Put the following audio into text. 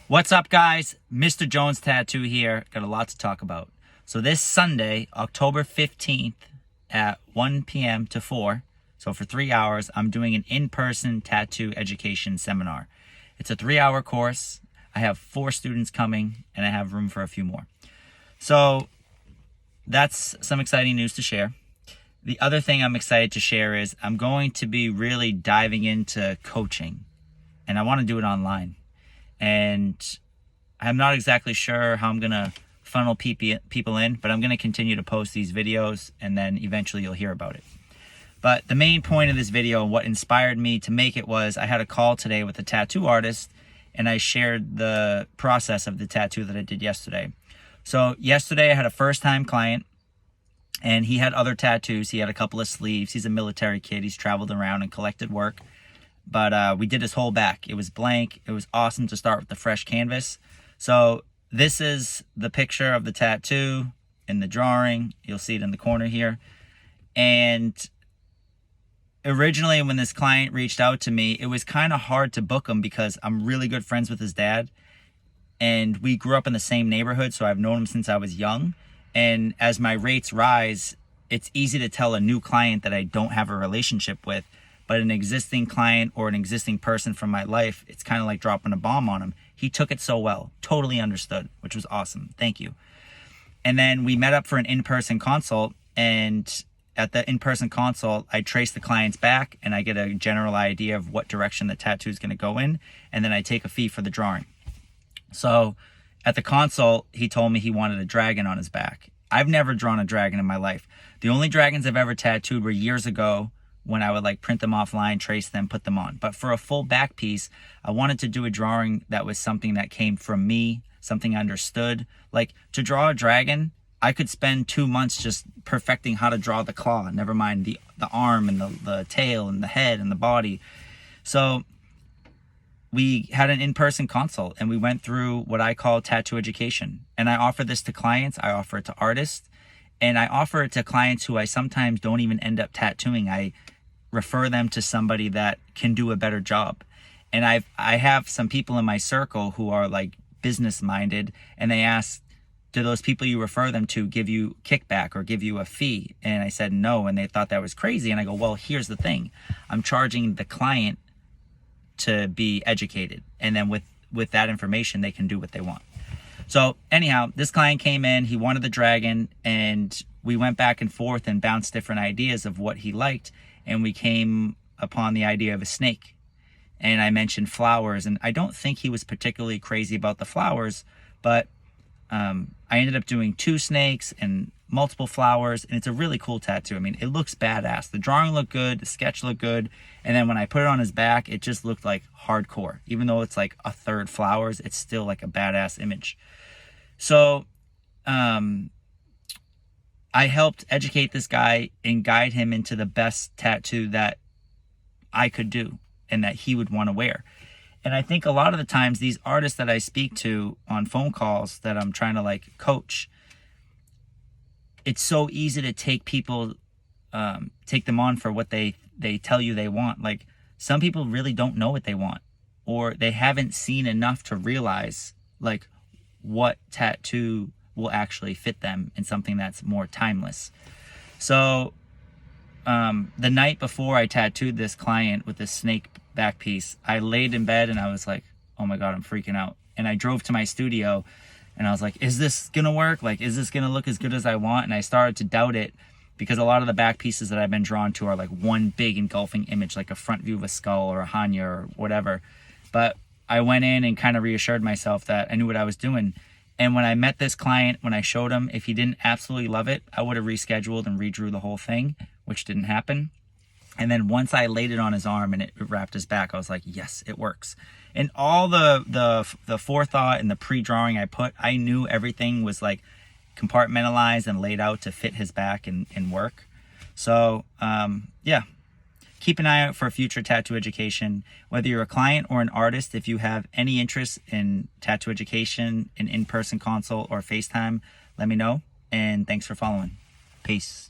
What's up, guys? Mr. Jones Tattoo here. Got a lot to talk about. So this Sunday, October 15th at 1 p.m. to 4, so for 3 hours, I'm doing an in-person tattoo education seminar. It's a 3-hour course. I have 4 students coming, and I have room for a few more. So that's some exciting news to share. The other thing I'm excited to share is I'm going to be really diving into coaching, and I want to do it online. And I'm not exactly sure how I'm going to funnel people in, but I'm going to continue to post these videos, and then eventually you'll hear about it. But the main point of this video, what inspired me to make it, was I had a call today with a tattoo artist, and I shared the process of the tattoo that I did yesterday. So yesterday I had a first-time client, and he had other tattoos. He had a couple of sleeves. He's a military kid. He's traveled around and collected work. But we did his whole back. It was blank. It was awesome to start with the fresh canvas. So this is the picture of the tattoo in the drawing. You'll see it in the corner here. And originally when this client reached out to me, it was kind of hard to book him because I'm really good friends with his dad. And we grew up in the same neighborhood, so I've known him since I was young. And as my rates rise, it's easy to tell a new client that I don't have a relationship with. But an existing client or an existing person from my life, it's kind of like dropping a bomb on him. He took it so well, totally understood, which was awesome. Thank you. And then we met up for an in-person consult, and at the in-person consult, I trace the client's back and I get a general idea of what direction the tattoo is going to go in, and then I take a fee for the drawing. So at the consult, he told me he wanted a dragon on his back. I've never drawn a dragon in my life. The only dragons I've ever tattooed were years ago, when I would like print them offline, trace them, put them on. But for a full back piece, I wanted to do a drawing that was something that came from me, something I understood. Like, to draw a dragon, I could spend 2 months just perfecting how to draw the claw, never mind the arm and the tail and the head and the body. So we had an in-person consult, and we went through what I call tattoo education. And I offer this to clients, I offer it to artists, and I offer it to clients who I sometimes don't even end up tattooing. I refer them to somebody that can do a better job. And I have some people in my circle who are like business minded, and they ask, do those people you refer them to give you kickback or give you a fee? And I said no, and they thought that was crazy. And I go, well, here's the thing. I'm charging the client to be educated, and then with that information, they can do what they want. So anyhow, this client came in, he wanted the dragon, and we went back and forth and bounced different ideas of what he liked. And we came upon the idea of a snake. And I mentioned flowers, and I don't think he was particularly crazy about the flowers, but I ended up doing 2 snakes and multiple flowers, and it's a really cool tattoo. I mean, it looks badass. The drawing looked good, the sketch looked good, and then when I put it on his back, it just looked like hardcore. Even though it's like a third flowers, it's still like a badass image. So I helped educate this guy and guide him into the best tattoo that I could do and that he would want to wear. And I think a lot of the times these artists that I speak to on phone calls that I'm trying to like coach, it's so easy to take people, take them on for what they tell you they want. Like, some people really don't know what they want, or they haven't seen enough to realize like what tattoo will actually fit them in something that's more timeless. So the night before I tattooed this client with this snake back piece, I laid in bed and I was like, oh my God, I'm freaking out. And I drove to my studio and I was like, is this gonna work? Like, is this gonna look as good as I want? And I started to doubt it, because a lot of the back pieces that I've been drawn to are like one big engulfing image, like a front view of a skull or a Hanya or whatever. But I went in and kind of reassured myself that I knew what I was doing. And when I met this client, when I showed him, if he didn't absolutely love it, I would have rescheduled and redrew the whole thing, which didn't happen. And then once I laid it on his arm and it wrapped his back, I was like, yes, it works. And all the forethought and the pre-drawing I put, I knew everything was like compartmentalized and laid out to fit his back and work. So yeah, keep an eye out for future tattoo education. Whether you're a client or an artist, if you have any interest in tattoo education, an in-person consult or FaceTime, let me know. And thanks for following. Peace.